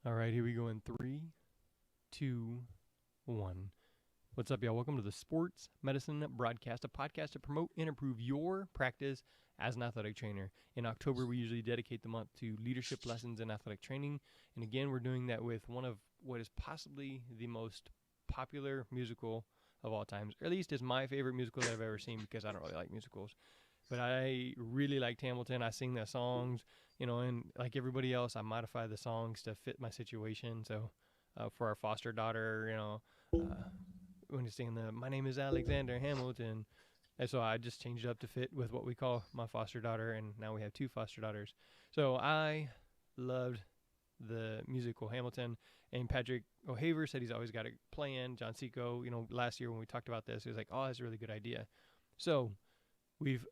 All right, here we go in three, two, one. What's up, y'all? Welcome to the Sports Medicine Broadcast, a podcast to promote and improve your practice as an athletic trainer. In October, we usually dedicate the month to leadership lessons in athletic training. And again, we're doing that with one of what is possibly the most popular musical of all times, or at least is my favorite musical that I've ever seen because I don't really like musicals. But I really liked Hamilton. I sing the songs, and like everybody else, I modify the songs to fit my situation. So for our foster daughter, when he's singing "My name is Alexander Hamilton," and so I just changed it up to fit with what we call my foster daughter, and now we have two foster daughters. So I loved the musical Hamilton, and Patrick O'Haver said he's always got a plan. John Seco, last year when we talked about this, he was like, "Oh, that's a really good idea." So we've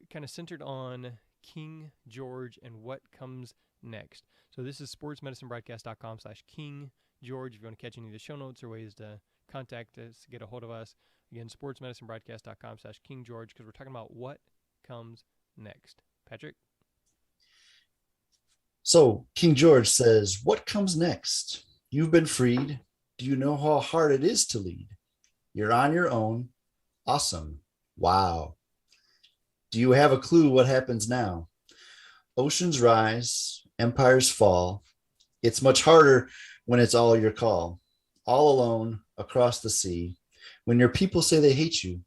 kind of centered on King George and what comes next. So this is sportsmedicinebroadcast.com/King George. If you want to catch any of the show notes or ways to contact us, get a hold of us, again, sportsmedicinebroadcast.com/King George, because we're talking about what comes next. Patrick? So King George says, "What comes next? You've been freed. Do you know how hard it is to lead? You're on your own. Awesome. Wow. Do you have a clue what happens now? Oceans rise, empires fall. It's much harder when it's all your call. All alone across the sea. When your people say they hate you,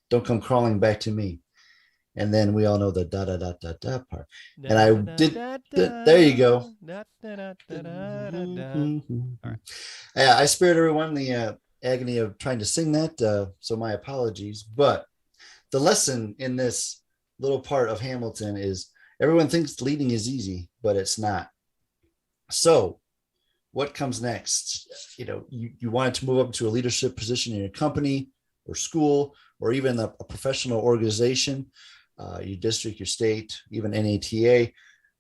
don't come crawling back to me." And then we all know the da da da da da part. And I did. There you go. All right. Yeah, I spared everyone the agony of trying to sing that, so my apologies. But the lesson in this little part of Hamilton is everyone thinks leading is easy, but it's not. So what comes next? You wanted to move up to a leadership position in your company or school or even a professional organization, your district, your state, even NATA.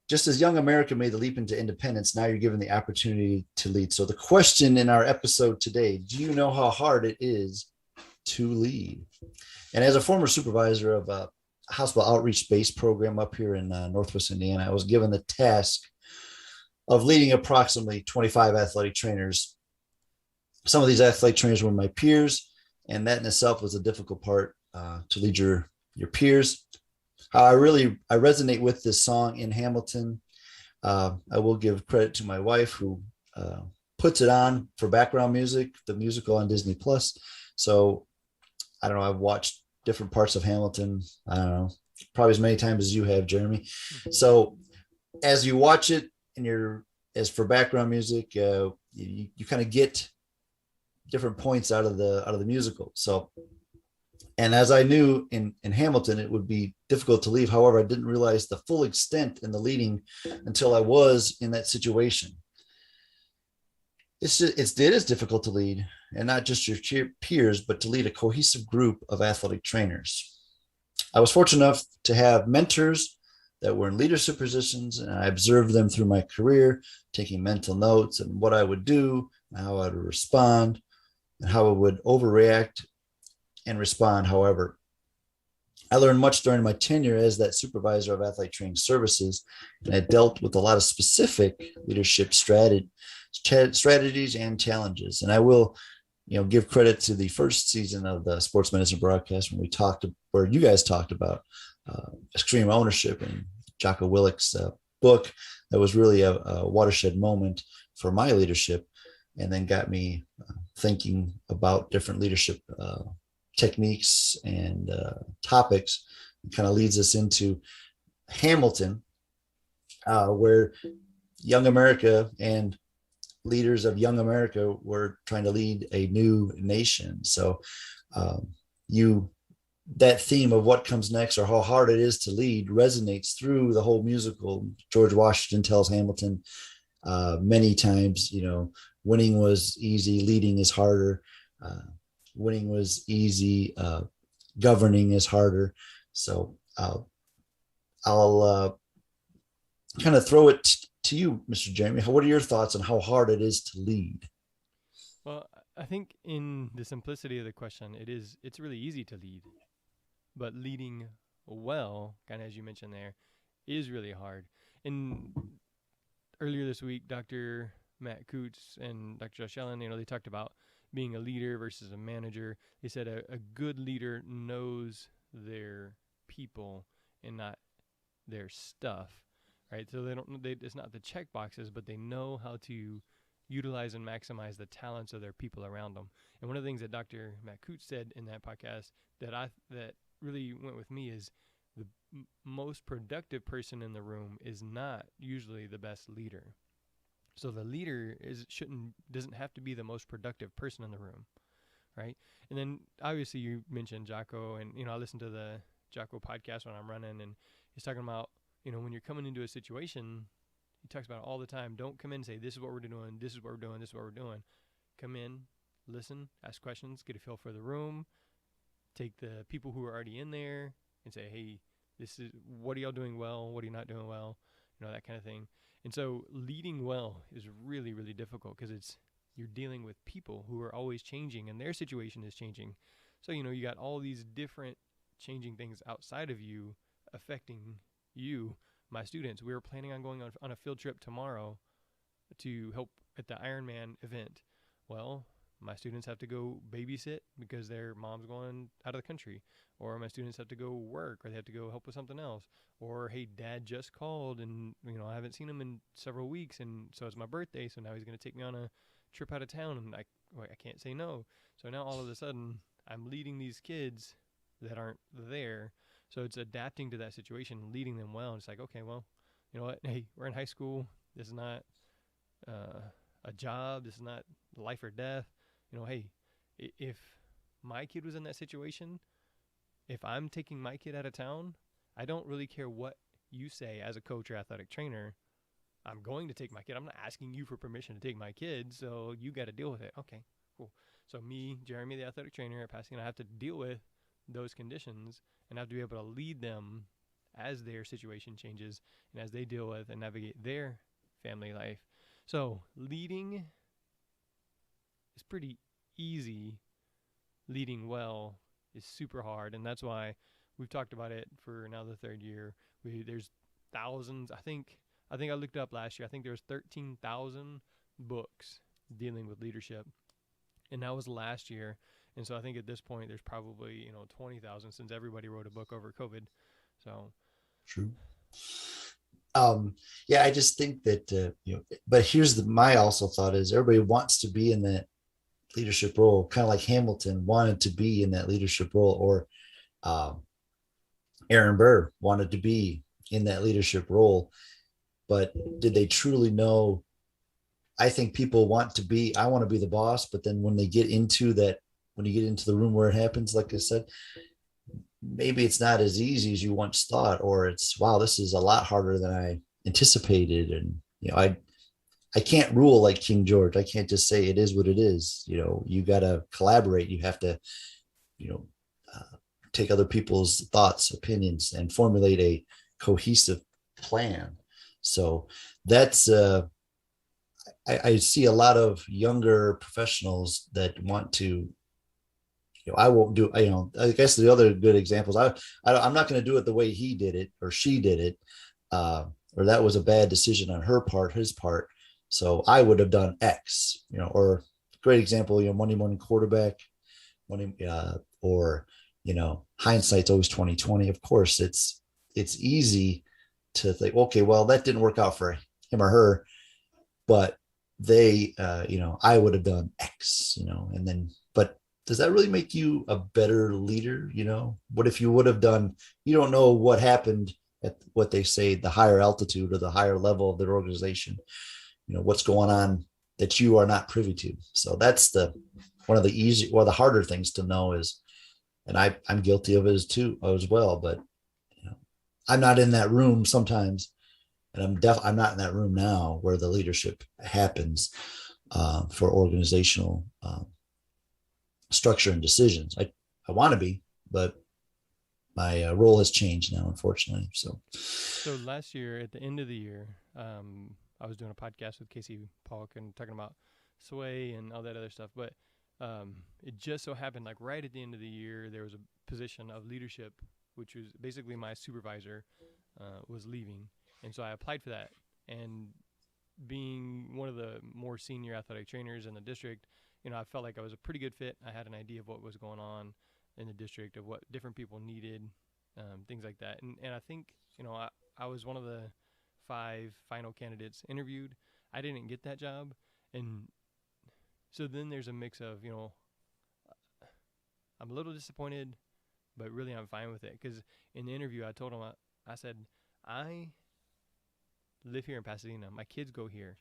Just as young America made the leap into independence, now you're given the opportunity to lead. So the question in our episode today, do you know how hard it is to lead? And as a former supervisor of a hospital outreach-based program up here in Northwest Indiana, I was given the task of leading approximately 25 athletic trainers. Some of these athletic trainers were my peers, and that in itself was a difficult part, to lead your peers. I resonate with this song in Hamilton. I will give credit to my wife who puts it on for background music, the musical on Disney Plus. So I don't know. I've watched different parts of Hamilton. I don't know, probably as many times as you have, Jeremy. So as you watch it and as for background music, you kind of get different points out of the musical. So, and as I knew in Hamilton, it would be difficult to leave. However, I didn't realize the full extent in the leading until I was in that situation. It is difficult to lead, and not just your peers, but to lead a cohesive group of athletic trainers. I was fortunate enough to have mentors that were in leadership positions, and I observed them through my career, taking mental notes and what I would do, and how I would respond, and how I would overreact and respond. However, I learned much during my tenure as that supervisor of athletic training services, and I dealt with a lot of specific leadership strategies and challenges. And I will, give credit to the first season of the Sports Medicine Broadcast when where you guys talked about extreme ownership and Jocko Willick's book. That was really a watershed moment for my leadership, and then got me thinking about different leadership techniques and topics. It kind of leads us into Hamilton, where young America and leaders of young America were trying to lead a new nation. So that theme of what comes next or how hard it is to lead resonates through the whole musical. George Washington tells Hamilton many times, winning was easy, leading is harder. Winning was easy, governing is harder. So I'll kind of throw it to you, Mr. Jeremy. What are your thoughts on how hard it is to lead? Well, I think in the simplicity of the question, it's really easy to lead, but leading well, kind of as you mentioned there, is really hard. And earlier this week, Dr. Matt Coots and Dr. Josh Allen, they talked about being a leader versus a manager. They said a good leader knows their people and not their stuff, right? So it's not the check boxes, but they know how to utilize and maximize the talents of their people around them. And one of the things that Dr. Matt Coots said in that podcast that really went with me is the most productive person in the room is not usually the best leader. So the leader doesn't have to be the most productive person in the room, right? And then obviously you mentioned Jocko, and I listen to the Jocko podcast when I'm running, and he's talking about when you're coming into a situation, he talks about it all the time. Don't come in and say, this is what we're doing, this is what we're doing, this is what we're doing. Come in, listen, ask questions, get a feel for the room, take the people who are already in there and say, hey, what are y'all doing well, what are you not doing well, that kind of thing. And so leading well is really, really difficult because you're dealing with people who are always changing and their situation is changing. So, you got all these different changing things outside of you affecting you. My students, we were planning on going on a field trip tomorrow to help at the Ironman event. Well, my students have to go babysit because their mom's going out of the country, or my students have to go work, or they have to go help with something else, or hey, dad just called and I haven't seen him in several weeks, and so it's my birthday, so now he's going to take me on a trip out of town, and I can't say no. So now all of a sudden I'm leading these kids that aren't there. So it's adapting to that situation, leading them well. And it's like, okay, well, you know what? Hey, we're in high school. This is not a job. This is not life or death. Hey, if my kid was in that situation, if I'm taking my kid out of town, I don't really care what you say as a coach or athletic trainer. I'm going to take my kid. I'm not asking you for permission to take my kid, so you got to deal with it. Okay, cool. So me, Jeremy, the athletic trainer at Pasadena, I have to deal with those conditions and have to be able to lead them as their situation changes and as they deal with and navigate their family life. So leading is pretty easy. Leading well is super hard, and that's why we've talked about it for now the third year. There's thousands. I think I looked up last year. I think there's 13,000 books dealing with leadership, and that was last year. And so I think at this point there's probably 20,000 since everybody wrote a book over COVID. So true. Yeah, I just think that but here's my also thought is everybody wants to be in that leadership role, kind of like Hamilton wanted to be in that leadership role, or Aaron Burr wanted to be in that leadership role. But did they truly know? I think people want to be, I want to be the boss, but then when you get into the room where it happens, like I said, maybe it's not as easy as you once thought, or it's, wow, this is a lot harder than I anticipated. And, I can't rule like King George. I can't just say it is what it is. You got to collaborate. You have to, take other people's thoughts, opinions, and formulate a cohesive plan. So that's, I see a lot of younger professionals that want to, I won't do, I guess the other good examples, I'm not going to do it the way he did it or she did it, or that was a bad decision on his part. So I would have done X, or great example, Monday morning quarterback, or, hindsight's always 2020. Of course, it's easy to think, okay, well, that didn't work out for him or her, but they, I would have done X, and then, but does that really make you a better leader? What if you would have done, you don't know what happened at what they say, the higher altitude or the higher level of their organization, what's going on that you are not privy to. So that's one of the easy or the harder things to know is, and I'm guilty of it as well, but I'm not in that room sometimes. And I'm not in that room now where the leadership happens for organizational structure and decisions. I want to be, but my role has changed now, unfortunately. So last year, at the end of the year, I was doing a podcast with Casey Polk and talking about Sway and all that other stuff. But it just so happened, like right at the end of the year, there was a position of leadership, which was basically my supervisor was leaving. And so I applied for that. And being one of the more senior athletic trainers in the district, I felt like I was a pretty good fit. I had an idea of what was going on in the district, of what different people needed, things like that. And I think, I was one of the 5 final candidates interviewed. I didn't get that job. And so then there's a mix of, I'm a little disappointed, but really I'm fine with it. Because in the interview, I told him, I said, I live here in Pasadena. My kids go here.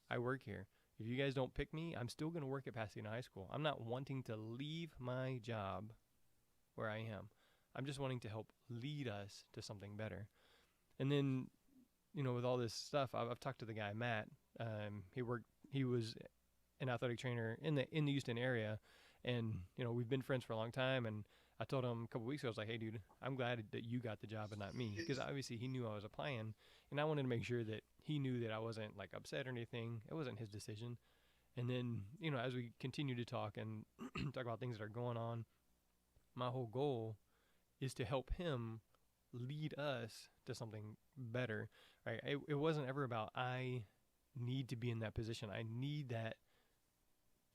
I work here. If you guys don't pick me, I'm still going to work at Pasadena High School. I'm not wanting to leave my job where I am. I'm just wanting to help lead us to something better. And then, with all this stuff, I've talked to the guy, Matt. He was an athletic trainer in the Houston area. And, we've been friends for a long time. And I told him a couple weeks ago, I was like, hey, dude, I'm glad that you got the job and not me. Because obviously he knew I was applying. And I wanted to make sure that he knew that I wasn't like upset or anything. It wasn't his decision. And then, as we continue to talk and talk about things that are going on, my whole goal is to help him lead us to something better, right? It wasn't ever about, I need to be in that position. I need that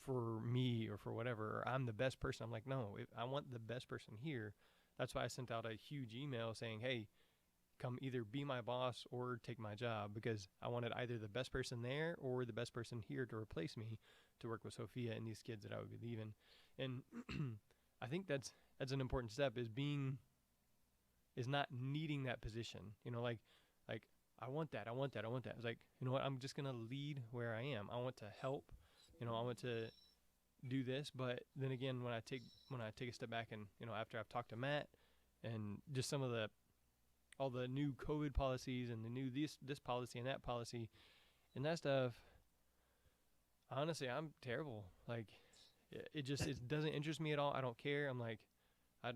for me or for whatever, or I'm the best person. I'm like, no, I want the best person here. That's why I sent out a huge email saying, hey, come either be my boss or take my job, because I wanted either the best person there or the best person here to replace me to work with Sophia and these kids that I would be leaving. And I think that's an important step, is not needing that position. Like I want that. It's like, you know what? I'm just gonna lead where I am. I want to help. I want to do this. But then again, when I take a step back and after I've talked to Matt and just some of all the new COVID policies and the new this policy and that policy and that stuff, honestly, I'm terrible. Like it doesn't interest me at all. I don't care. I'm like,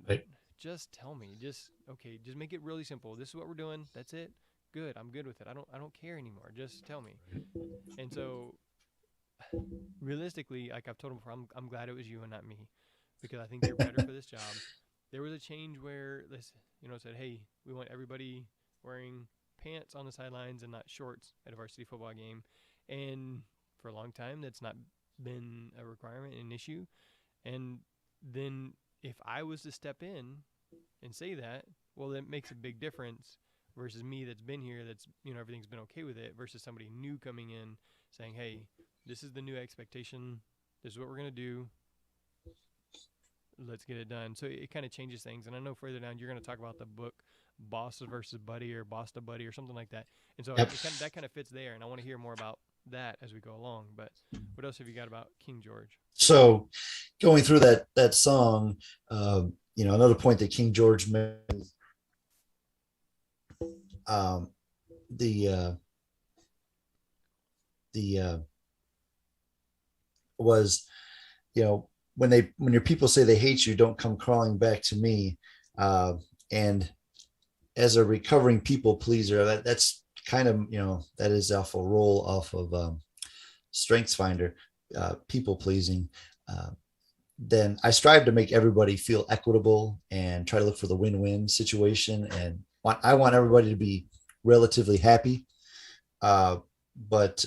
Right. Just tell me. Just make it really simple. This is what we're doing. That's it. Good. I'm good with it. I don't care anymore. Just tell me. And so realistically, like I've told him before, I'm glad it was you and not me, because I think you're better for this job. There was a change where this, said, hey, we want everybody wearing pants on the sidelines and not shorts at a varsity football game. And for a long time, that's not been a requirement, an issue. And then if I was to step in and say that, well, that makes a big difference versus me that's been here, that's, everything's been okay with it, versus somebody new coming in saying, hey, this is the new expectation. This is what we're going to do. Let's get it done. So it kind of changes things. And I know further down, you're going to talk about the book Boss versus Buddy, or Boss to Buddy, or something like that. And so Yep. that kind of fits there. And I want to hear more about that as we go along. But what else have you got about King George? So going through that song, another point that King George made, was, when your people say they hate you, don't come crawling back to me. And as a recovering people pleaser, that's kind of, that is off a roll off of Strengths Finder, people pleasing. Then I strive to make everybody feel equitable and try to look for the win-win situation. And I want everybody to be relatively happy. But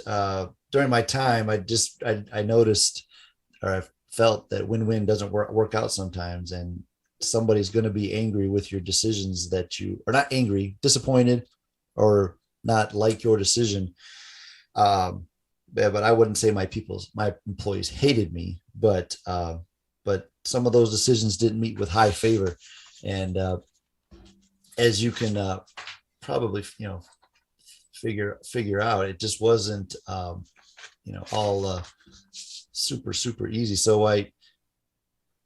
during my time, I noticed, or I felt that win-win doesn't work out sometimes. And somebody's going to be angry with your decisions that you are not angry, disappointed, or not like your decision. But I wouldn't say my employees hated me, but some of those decisions didn't meet with high favor. And as you can probably, figure out, it just wasn't, all super, super easy. So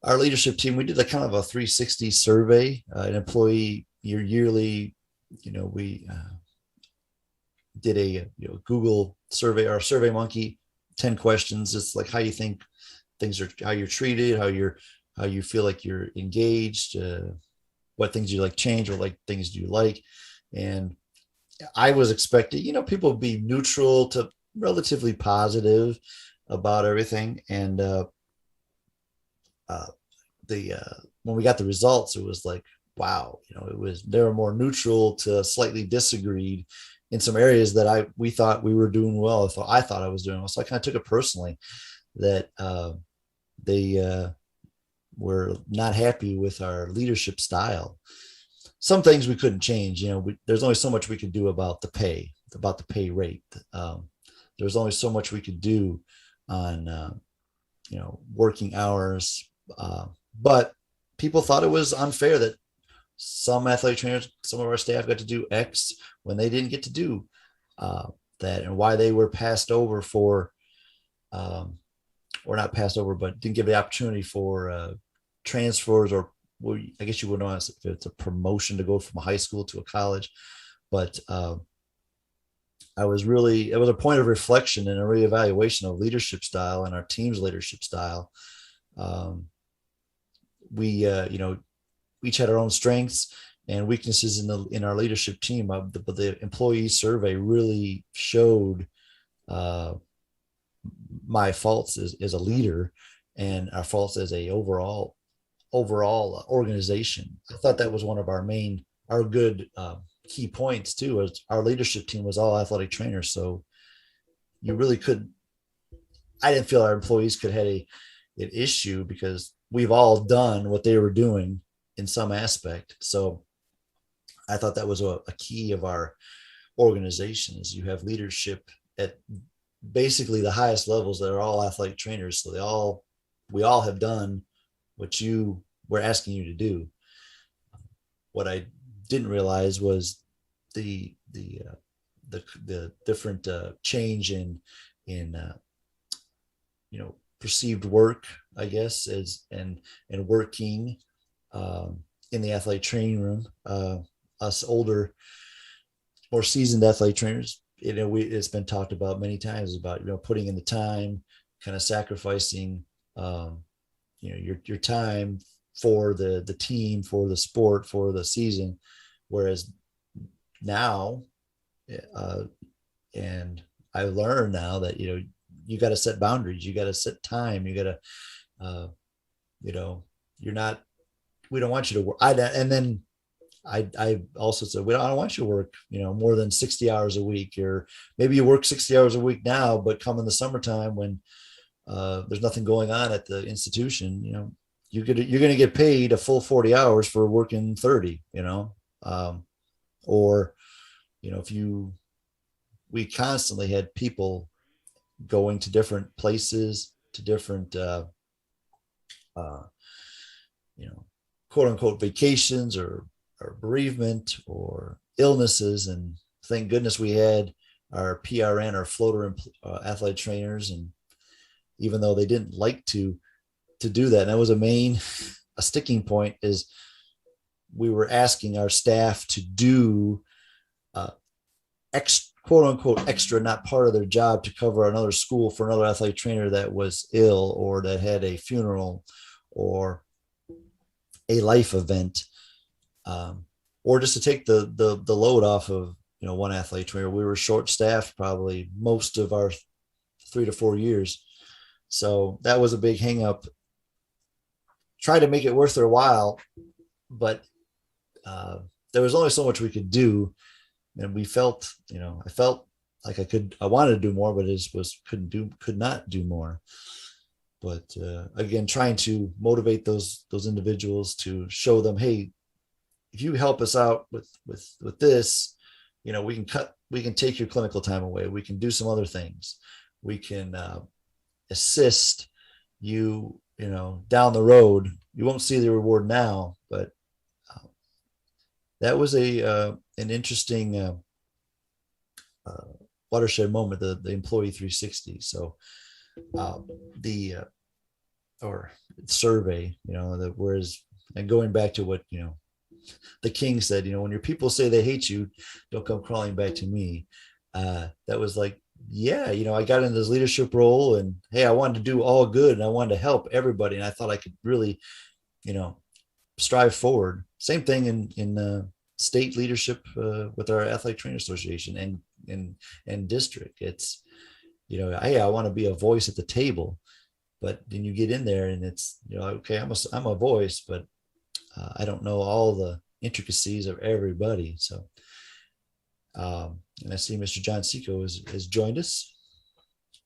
our leadership team, we did a kind of a 360 survey, an employee yearly, we did a Google survey, or SurveyMonkey, 10 questions. It's like how you think things are, how you're treated, how you feel like you're engaged, what things you like change, or like things do you like. And I was expecting, people be neutral to relatively positive about everything. And when we got the results, it was like, wow, they were more neutral to slightly disagreed. in some areas that we thought we were doing well. I thought I was doing well. So I kind of took it personally that they were not happy with our leadership style. Some things we couldn't change. There's only so much we could do about the pay rate. There's only so much we could do on, working hours. But people thought it was unfair that some athletic trainers, some of our staff got to do X when they didn't get to do that, and why they were passed over for, or not passed over, but didn't give the opportunity for transfers, or I guess you would know if it's a promotion to go from a high school to a college. But it was a point of reflection and a reevaluation of leadership style and our team's leadership style. We each had our own strengths and weaknesses in our leadership team. But the employee survey really showed my faults as a leader and our faults as a overall organization. I thought that was one of our good key points too. Was our leadership team was all athletic trainers, so you really I didn't feel our employees could have an issue because we've all done what they were doing in some aspect. So I thought that was a key of our organization is you have leadership at basically the highest levels that are all athletic trainers. So we all have done what you were asking you to do. What I didn't realize was the different change in perceived work, I guess, and working in the athletic training room. Us older, more seasoned athletic trainers, it's been talked about many times about putting in the time, kind of sacrificing your time for the team, for the sport, for the season. Whereas now, and I learned now that you got to set boundaries, you got to set time, you got to we don't want you to work. I also said, I don't want you to work, more than 60 hours a week, or maybe you work 60 hours a week now, but come in the summertime when there's nothing going on at the institution, you're going to get paid a full 40 hours for working 30, or, we constantly had people going to different places, to different, quote unquote vacations or bereavement or illnesses. And thank goodness we had our PRN, our floater athletic trainers. And even though they didn't like to do that, and that was a sticking point, is we were asking our staff to do quote unquote extra, not part of their job, to cover another school for another athletic trainer that was ill or that had a funeral or a life event, or just to take the load off of one athlete trainer. We were short staffed probably most of our 3 to 4 years, so that was a big hang up. Try to make it worth their while, but there was only so much we could do, and we felt I felt like I wanted to do more, but could not do more. But again, trying to motivate those individuals, to show them, hey, if you help us out with this, we can take your clinical time away. We can do some other things. We can assist you, down the road. You won't see the reward now, but that was an interesting watershed moment, the employee 360. So the survey, whereas, and going back to what the king said, when your people say they hate you, don't come crawling back to me. That was like, yeah, I got into this leadership role, and hey, I wanted to do all good, and I wanted to help everybody, and I thought I could really strive forward. Same thing in state leadership with our Athletic Trainer Association and district. It's hey, I want to be a voice at the table, but then you get in there and it's okay, I'm a voice, but I don't know all the intricacies of everybody. So And I see Mr. John Seco has joined us.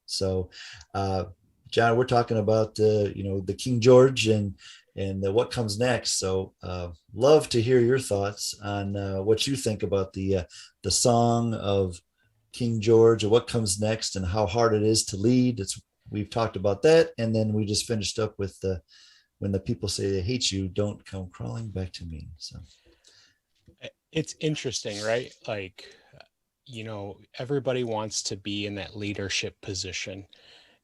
So, John, we're talking about the King George and what comes next. So, love to hear your thoughts on what you think about the song of King George and what comes next and how hard it is to lead. We've talked about that, and then we just finished up with when the people say they hate you, don't come crawling back to me. So it's interesting, right? Like, everybody wants to be in that leadership position,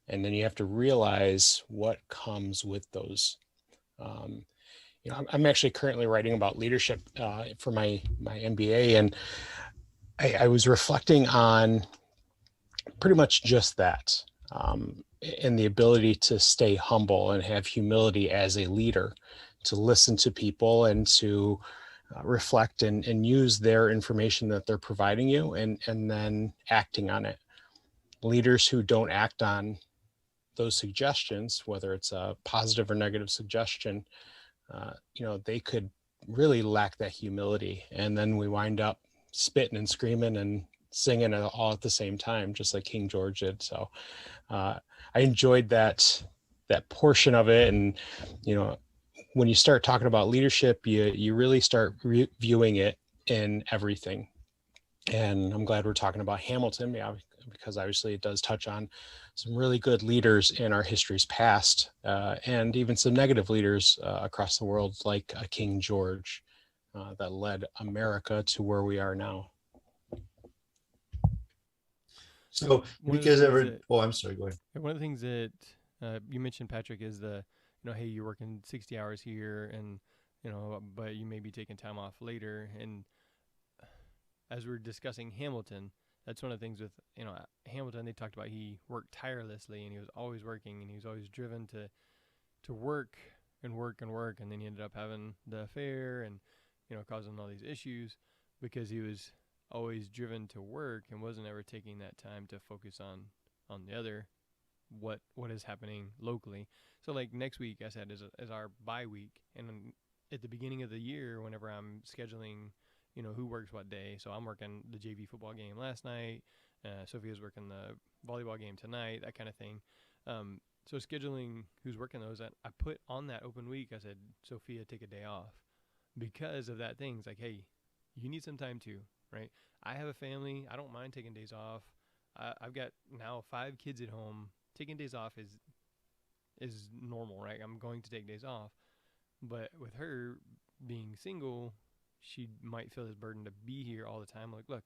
and then you have to realize what comes with those. I'm actually currently writing about leadership for my MBA, and I was reflecting on pretty much just that, and the ability to stay humble and have humility as a leader, to listen to people and to reflect and use their information that they're providing you, and then acting on it. Leaders who don't act on those suggestions, whether it's a positive or negative suggestion, they could really lack that humility. And then we wind up spitting and screaming and singing all at the same time, just like King George did. So I enjoyed that portion of it. And, when you start talking about leadership, you really start viewing it in everything. And I'm glad we're talking about Hamilton, because obviously it does touch on some really good leaders in our history's past, and even some negative leaders across the world, like King George, that led America to where we are now. So, I'm sorry, go ahead. One of the things that you mentioned, Patrick, is hey, you're working 60 hours here, and but you may be taking time off later. And as we're discussing Hamilton, that's one of the things with Hamilton. They talked about he worked tirelessly, and he was always working, and he was always driven to work and work and work. And then he ended up having the affair and causing all these issues because he was always driven to work and wasn't ever taking that time to focus on the other, what is happening locally. So like next week, I said, is our bye week, and at the beginning of the year, whenever I'm scheduling who works what day. So I'm working the JV football game last night. Sophia's working the volleyball game tonight, that kind of thing. So scheduling who's working those, I put on that open week, I said, Sophia, take a day off because of that thing. It's like, hey, you need some time too, right? I have a family. I don't mind taking days off. I've got now 5 kids at home. Taking days off is normal, right? I'm going to take days off. But with her being single, she might feel this burden to be here all the time. Like, look,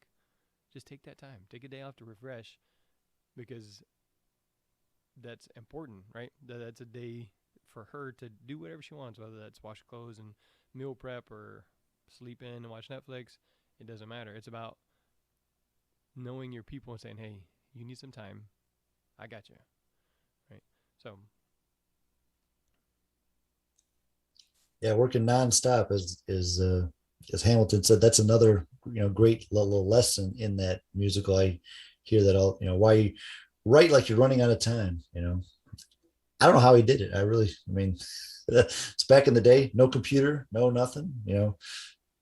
just take that time. Take a day off to refresh, because that's important, right? That's a day for her to do whatever she wants, whether that's wash clothes and meal prep or sleep in and watch Netflix. It doesn't matter. It's about knowing your people and saying, hey, you need some time. I got you, right? So yeah, working nonstop is as Hamilton said, that's another great little lesson in that musical. I hear that all, why you write like you're running out of time. I don't know how he did it. I mean, it's back in the day, no computer, no nothing, no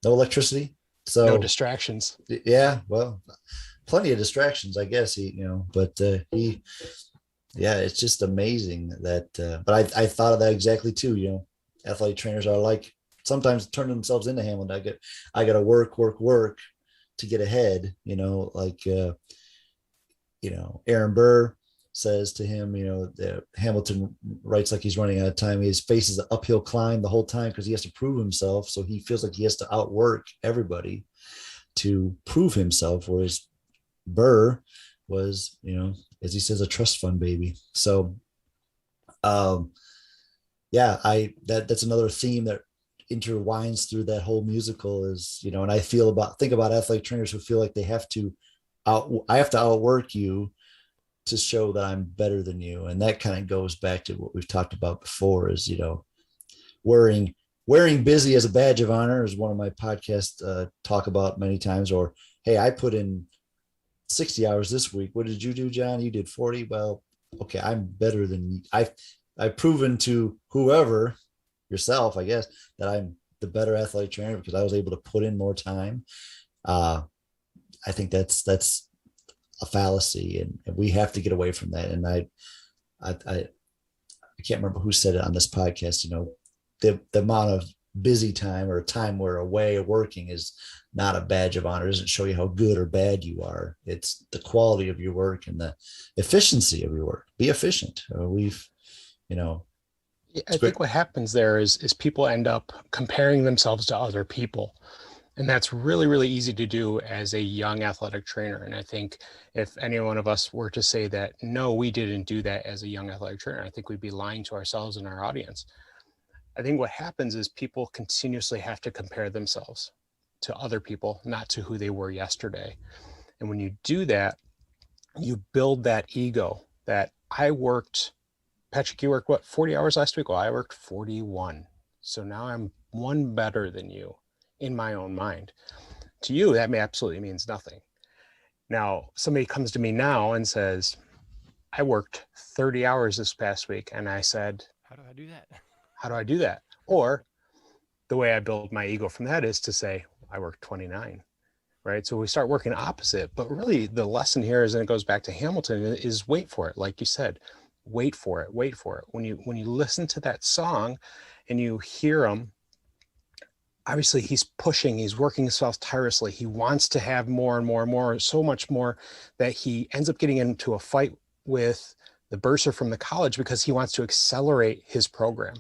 electricity, so no distractions. Yeah, well, plenty of distractions, I guess. But it's just amazing that. But I thought of that exactly too. Athletic trainers are like sometimes turning themselves into Hamilton. I got to work to get ahead. Aaron Burr says to him, that Hamilton writes like he's running out of time. His face is an uphill climb the whole time because he has to prove himself. So he feels like he has to outwork everybody to prove himself. Whereas Burr was, as he says, a trust fund baby. So, that's another theme that intertwines through that whole musical is, and I think about athletic trainers who feel like I have to outwork you to show that I'm better than you. And that kind of goes back to what we've talked about before is, wearing busy as a badge of honor is one of my podcasts talk about many times. Or, hey, I put in 60 hours this week. What did you do, John? You did 40. Well, okay, I'm better than you. I've proven to whoever, yourself, I guess, that I'm the better athletic trainer because I was able to put in more time. I think that's a fallacy, and we have to get away from that. And I can't remember who said it on this podcast. The amount of busy time or time we're away working is not a badge of honor. It doesn't show you how good or bad you are. It's the quality of your work and the efficiency of your work. Be efficient. I think what happens there is people end up comparing themselves to other people. And that's really, really easy to do as a young athletic trainer. And I think if any one of us were to say that, no, we didn't do that as a young athletic trainer, I think we'd be lying to ourselves and our audience. I think what happens is people continuously have to compare themselves to other people, not to who they were yesterday. And when you do that, you build that ego that I worked, Patrick, you worked what, 40 hours last week? Well, I worked 41. So now I'm one better than you in my own mind. To you, that absolutely means nothing. Now, somebody comes to me now and says, I worked 30 hours this past week. And I said, how do I do that? How do I do that? Or the way I build my ego from that is to say, I worked 29, right? So we start working opposite, but really the lesson here is, and it goes back to Hamilton, is wait for it. Like you said, wait for it, wait for it. When you listen to that song and you hear him, obviously he's pushing, he's working himself tirelessly. He wants to have more and more and more, so much more that he ends up getting into a fight with the bursar from the college because he wants to accelerate his program.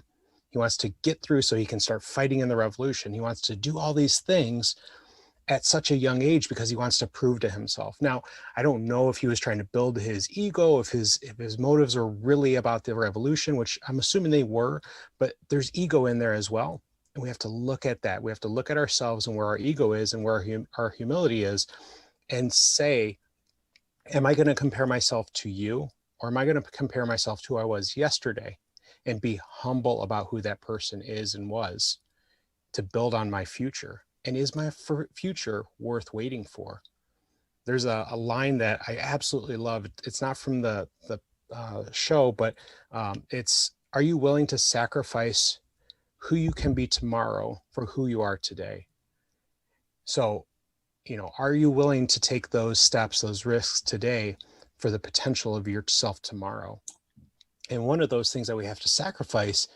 He wants to get through so he can start fighting in the revolution. He wants to do all these things at such a young age because he wants to prove to himself. Now, I don't know if he was trying to build his ego, if his motives are really about the revolution, which I'm assuming they were, but there's ego in there as well. And we have to look at that. We have to look at ourselves and where our ego is and where our humility is and say, am I going to compare myself to you? Or am I going to compare myself to who I was yesterday and be humble about who that person is and was to build on my future? And is my future worth waiting for? There's a line that I absolutely love. It's not from the show, but it's, are you willing to sacrifice who you can be tomorrow for who you are today? So, are you willing to take those steps, those risks today for the potential of yourself tomorrow? And one of those things that we have to sacrifice,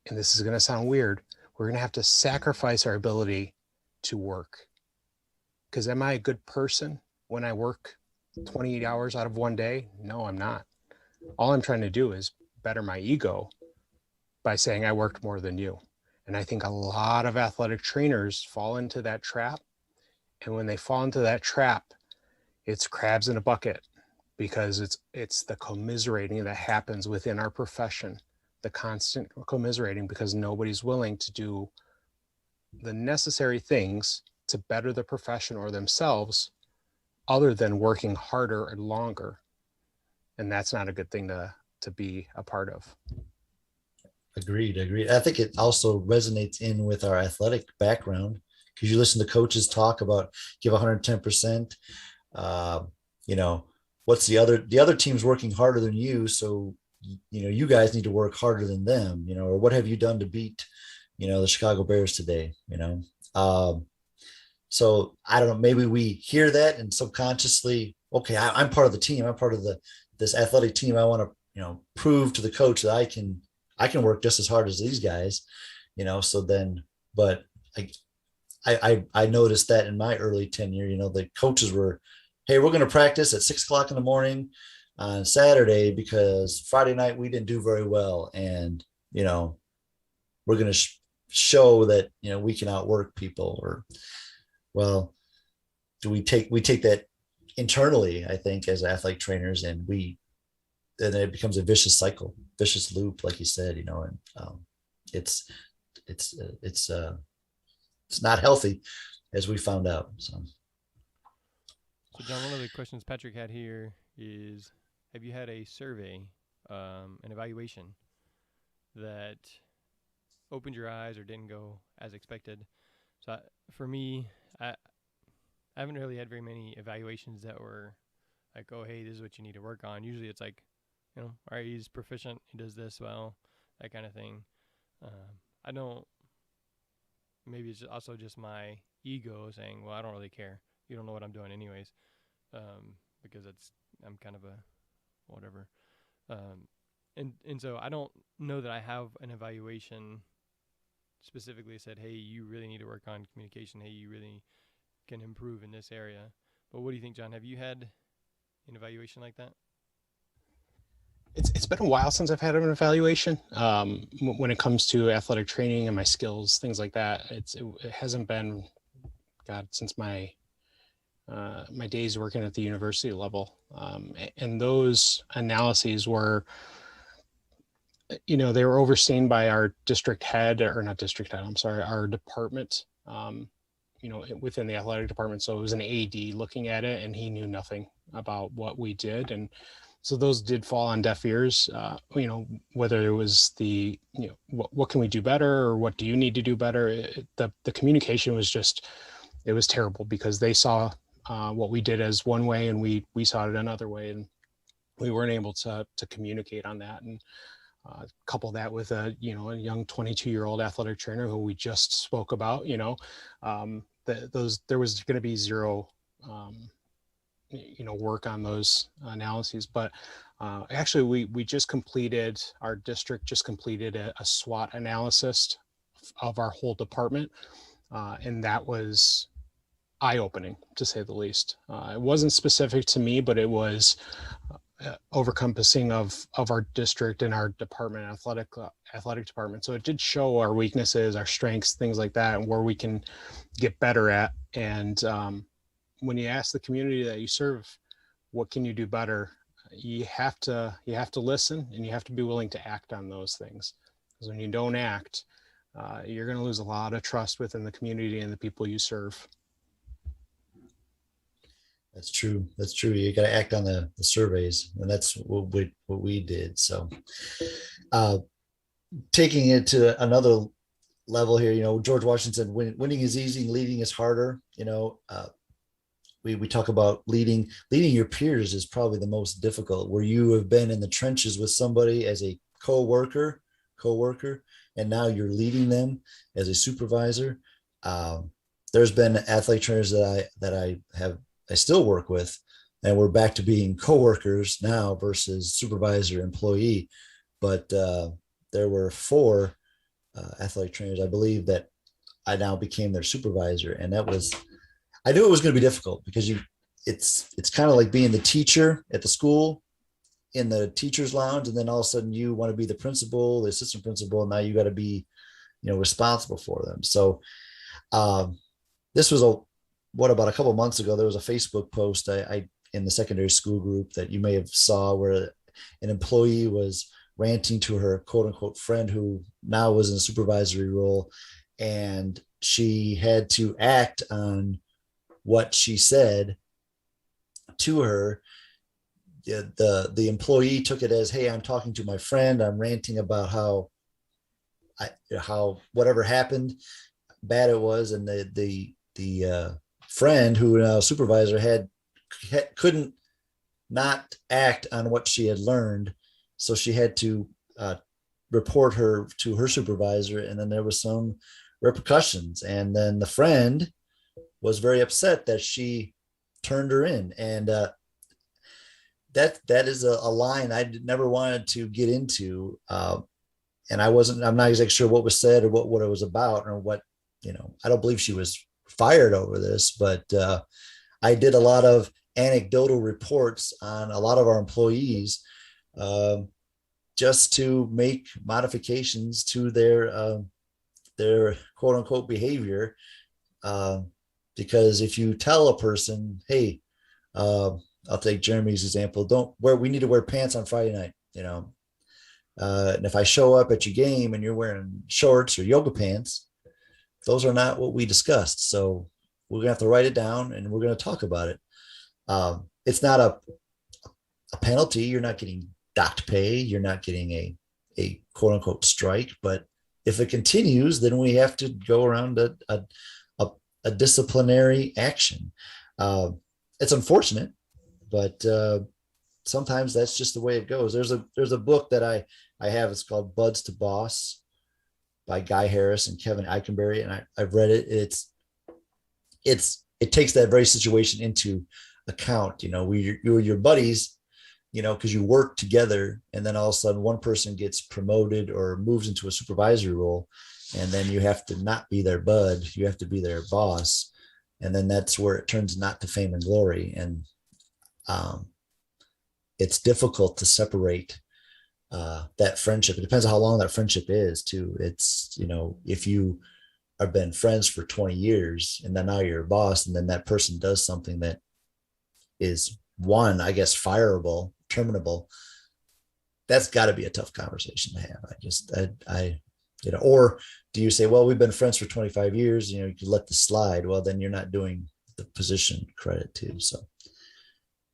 and this is going to sound weird, we're going to have to sacrifice our ability to work. Because am I a good person when I work 28 hours out of one day? No, I'm not. All I'm trying to do is better my ego by saying I worked more than you. And I think a lot of athletic trainers fall into that trap. And when they fall into that trap, it's crabs in a bucket, because it's the commiserating that happens within our profession, the constant commiserating, because nobody's willing to do the necessary things to better the profession or themselves other than working harder and longer. And that's not a good thing to be a part of. Agreed. I think it also resonates in with our athletic background, because you listen to coaches talk about give 110%. What's the other team's working harder than you, so you guys need to work harder than them, or what have you done to beat the Chicago Bears today? So I don't know, maybe we hear that and subconsciously, okay, I'm part of the team, I'm part of this athletic team, I want to prove to the coach that I can work just as hard as these guys, so then, but I noticed that in my early tenure, the coaches were, hey, we're going to practice at 6:00 in the morning on Saturday because Friday night we didn't do very well. And, we're going to show that, we can outwork people. Or, well, we take that internally, I think, as athletic trainers, and then it becomes a vicious cycle, vicious loop, like you said, and it's not healthy, as we found out. So John, one of the questions Patrick had here is, have you had a survey, an evaluation that opened your eyes or didn't go as expected? So for me, I haven't really had very many evaluations that were like, oh, hey, this is what you need to work on. Usually it's like, all right, he's proficient, he does this well, that kind of thing. Maybe it's also just my ego saying, well, I don't really care. you don't know what I'm doing anyways, because I'm kind of a whatever. And so I don't know that I have an evaluation specifically said, hey, you really need to work on communication. Hey, you really can improve in this area. But what do you think, John? Have you had an evaluation like that? It's been a while since I've had an evaluation. When it comes to athletic training and my skills, things like that, it hasn't been, God, since my days working at the university level. And those analyses were, they were overseen by our district head, or not district head, I'm sorry, our department, within the athletic department. So it was an AD looking at it, and he knew nothing about what we did. And so those did fall on deaf ears, whether it was what can we do better, or what do you need to do better? The communication was just, it was terrible, because they saw what we did as one way, and we saw it another way, and we weren't able to communicate on that. And couple that with a young 22-year-old athletic trainer who we just spoke about, there was going to be zero work on those analyses. But actually we just completed, our district just completed a SWOT analysis of our whole department, and that was eye-opening, to say the least. It wasn't specific to me, but it was overcompassing of our district and our department, athletic department. So it did show our weaknesses, our strengths, things like that, and where we can get better at. And when you ask the community that you serve, what can you do better, you have to listen, and you have to be willing to act on those things. Because when you don't act, you're going to lose a lot of trust within the community and the people you serve. That's true. You got to act on the surveys, and that's what we did. So, taking it to another level here, George Washington said, winning is easy, leading is harder. We talk about leading your peers is probably the most difficult, where you have been in the trenches with somebody as a co-worker, and now you're leading them as a supervisor. There's been athletic trainers that I still work with, and we're back to being coworkers now versus supervisor employee. But there were 4 athletic trainers, I believe, that I now became their supervisor. And I knew it was going to be difficult, because it's kind of like being the teacher at the school in the teacher's lounge. And then all of a sudden you want to be the principal, the assistant principal, and now you got to be, responsible for them. So this was about a couple of months ago, there was a Facebook post I in the secondary school group that you may have saw, where an employee was ranting to her quote unquote friend, who now was in a supervisory role, and she had to act on what she said to her. The employee took it as, hey, I'm talking to my friend, I'm ranting about how whatever happened, bad it was, and the friend, who now supervisor, couldn't not act on what she had learned, so she had to report her to her supervisor, and then there was some repercussions. And then the friend was very upset that she turned her in, and that is a line I never wanted to get into, and I'm not exactly sure what was said or what it was about, or what, I don't believe she was fired over this, but I did a lot of anecdotal reports on a lot of our employees, just to make modifications to their quote unquote behavior. Because if you tell a person, hey, I'll take Jeremy's example, we need to wear pants on Friday night, and if I show up at your game and you're wearing shorts or yoga pants, those are not what we discussed. So we're gonna have to write it down, and we're gonna talk about it. It's not a penalty. You're not getting docked pay. You're not getting a quote unquote strike. But if it continues, then we have to go around a disciplinary action. It's unfortunate, but sometimes that's just the way it goes. There's a book that I have. It's called Buds to Boss by Guy Harris and Kevin Eikenberry, and I've read it. It's it takes that very situation into account. You're your buddies, because you work together, and then all of a sudden one person gets promoted or moves into a supervisory role, and then you have to not be their bud, you have to be their boss. And then that's where it turns not to fame and glory. And it's difficult to separate that friendship. It depends on how long that friendship is too. It's, if you have been friends for 20 years and then now you're a boss, and then that person does something that is, one, I guess, fireable, terminable, that's got to be a tough conversation to have. Or do you say, well, we've been friends for 25 years, you can let this slide? Well, then you're not doing the position credit too. So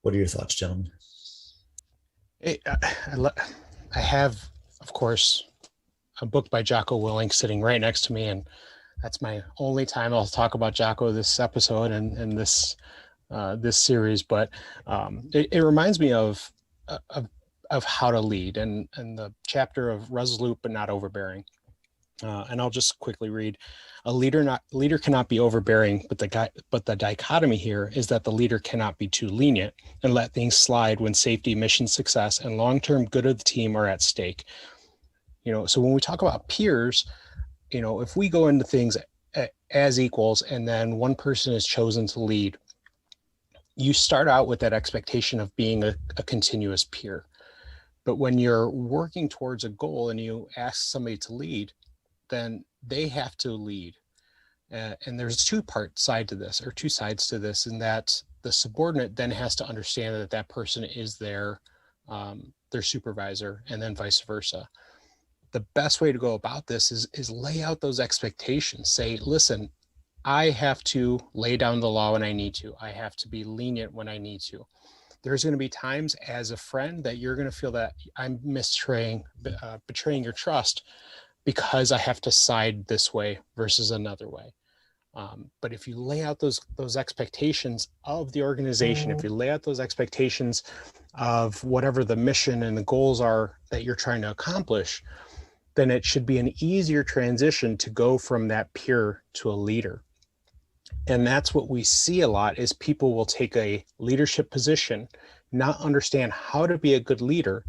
what are your thoughts, gentlemen? I have, of course, a book by Jocko Willink sitting right next to me, and that's my only time I'll talk about Jocko this episode and this series. But it reminds me of how to lead, and the chapter of resolute but not overbearing. And I'll just quickly read: a leader cannot be overbearing, but the dichotomy here is that the leader cannot be too lenient and let things slide when safety, mission success, and long-term good of the team are at stake. So when we talk about peers, if we go into things as equals and then one person is chosen to lead, you start out with that expectation of being a continuous peer. But when you're working towards a goal and you ask somebody to lead, then they have to lead. And there's two sides to this, in that the subordinate then has to understand that that person is their supervisor, and then vice versa. The best way to go about this is lay out those expectations. Say, listen, I have to lay down the law when I need to. I have to be lenient when I need to. There's going to be times as a friend that you're going to feel that I'm betraying your trust because I have to side this way versus another way. But if you lay out those expectations of the organization, if you lay out those expectations of whatever the mission and the goals are that you're trying to accomplish, then it should be an easier transition to go from that peer to a leader. And that's what we see a lot, is people will take a leadership position, not understand how to be a good leader.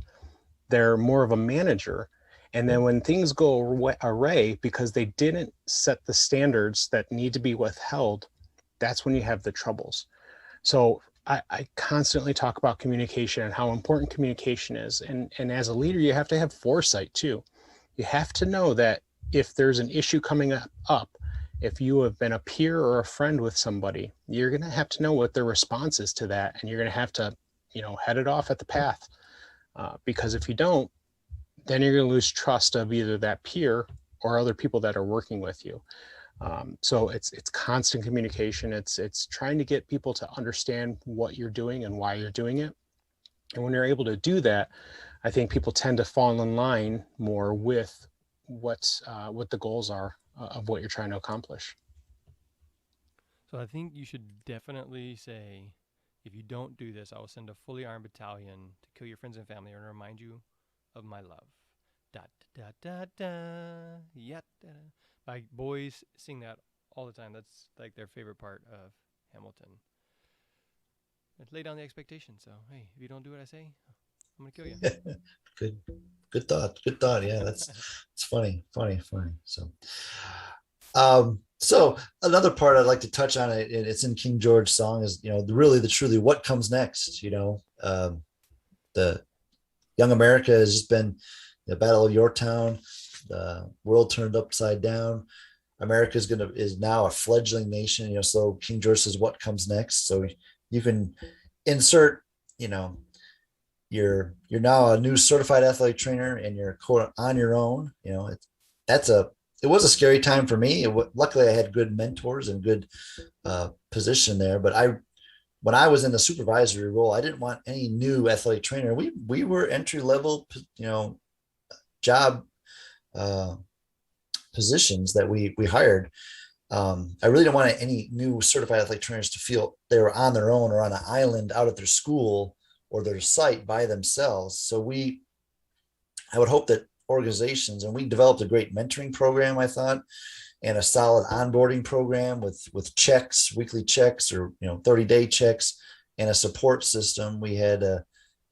They're more of a manager. And then when things go awry because they didn't set the standards that need to be withheld, that's when you have the troubles. So I constantly talk about communication and how important communication is. And as a leader, you have to have foresight too. You have to know that if there's an issue coming up, if you have been a peer or a friend with somebody, you're going to have to know what their response is to that. And you're going to have to, head it off at the path. Because if you don't, then you're going to lose trust of either that peer or other people that are working with you. So it's constant communication. It's trying to get people to understand what you're doing and why you're doing it. And when you're able to do that, I think people tend to fall in line more with what the goals are of what you're trying to accomplish. So I think you should definitely say, if you don't do this, I will send a fully armed battalion to kill your friends and family and remind you of my love. Da da da da. Yeah. Da. My boys sing that all the time. That's like their favorite part of Hamilton. Lay down the expectation. So hey, if you don't do what I say, I'm gonna kill you. Good thought. Yeah, it's funny. So another part I'd like to touch on, it's in King George's song, is truly what comes next. The Young America has just been the Battle of Yorktown. The world turned upside down. America is now a fledgling nation. So King George says, "What comes next?" So you can insert, you're now a new certified athletic trainer, and you're quote on your own. It was a scary time for me. Luckily I had good mentors and good position there, but when I was in the supervisory role, I didn't want any new athletic trainer. We were entry level, job positions that we hired. I really don't want any new certified athletic trainers to feel they were on their own or on an island out at their school or their site by themselves. So I would hope that organizations, and we developed a great mentoring program, I thought, and a solid onboarding program with checks, weekly checks, or 30-day checks, and a support system. We had an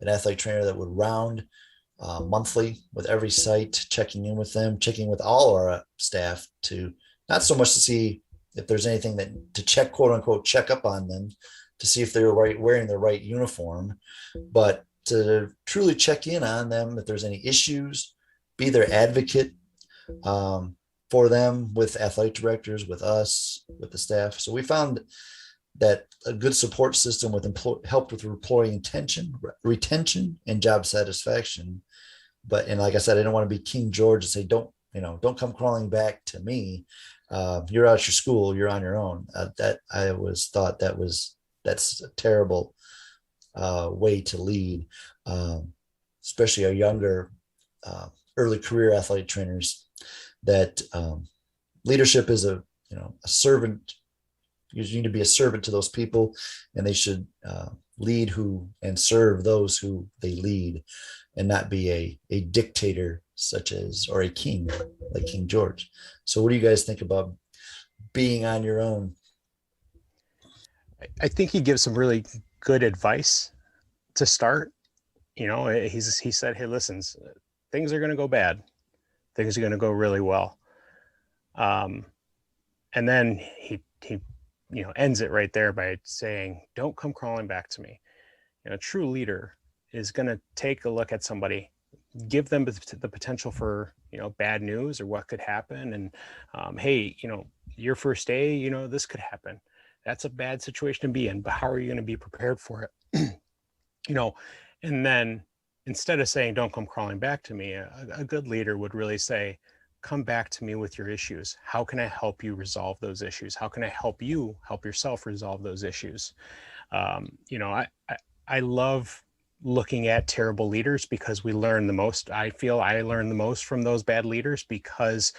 athletic trainer that would round monthly with every site, checking in with them, checking with all our staff, to not so much to see if there's anything to check, quote unquote, check up on them, to see if they're wearing the right uniform, but to truly check in on them if there's any issues, be their advocate for them with athletic directors, with us, with the staff. So we found that a good support system helped with employee retention, and job satisfaction. And like I said, I don't want to be King George and say, don't come crawling back to me. You're out of your school, you're on your own. That I always thought that's a terrible way to lead, especially our younger, early career athletic trainers. That leadership is a servant. You need to be a servant to those people, and they should lead and serve those who they lead, and not be a dictator or a king like King George. So what do you guys think about being on your own? I think he gives some really good advice to start. He said, hey, listen, things are going to go bad. Things are going to go really well. And then he ends it right there by saying, don't come crawling back to me. A true leader is going to take a look at somebody, give them the potential for, bad news or what could happen. And, hey, your first day, this could happen. That's a bad situation to be in, but how are you going to be prepared for it? And then instead of saying, don't come crawling back to me, a good leader would really say, come back to me with your issues. How can I help you resolve those issues? How can I help you help yourself resolve those issues? I love looking at terrible leaders because we learn the most. I feel I learn the most from those bad leaders, because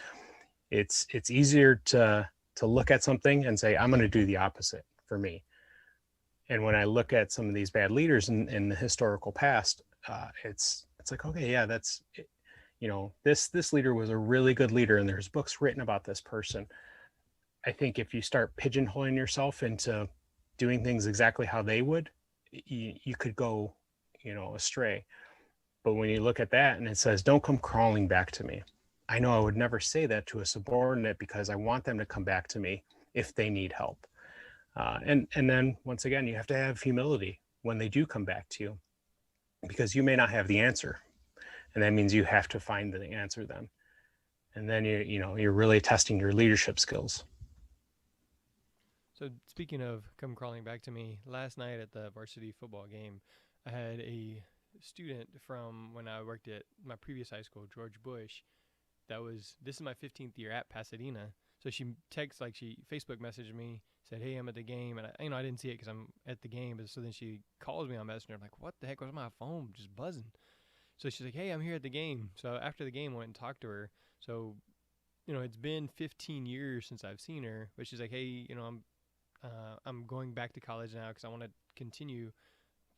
it's easier to look at something and say, I'm going to do the opposite for me. And when I look at some of these bad leaders in the historical past, it's like, okay, yeah, that's, this leader was a really good leader, and there's books written about this person. I think if you start pigeonholing yourself into doing things exactly how they would, you could go, astray. But when you look at that and it says, don't come crawling back to me. I know I would never say that to a subordinate, because I want them to come back to me if they need help. And then once again, you have to have humility when they do come back to you, because you may not have the answer. And that means you have to find the answer then. And then you're really testing your leadership skills. So speaking of come crawling back to me, last night at the varsity football game, I had a student from when I worked at my previous high school, George Bush. This is my 15th year at Pasadena. So she Facebook messaged me, said, hey, I'm at the game. And I didn't see it because I'm at the game. But so then she calls me on Messenger. I'm like, what the heck was my phone just buzzing? So she's like, hey, I'm here at the game. So after the game, I went and talked to her. So, it's been 15 years since I've seen her. But she's like, hey, I'm going back to college now because I want to continue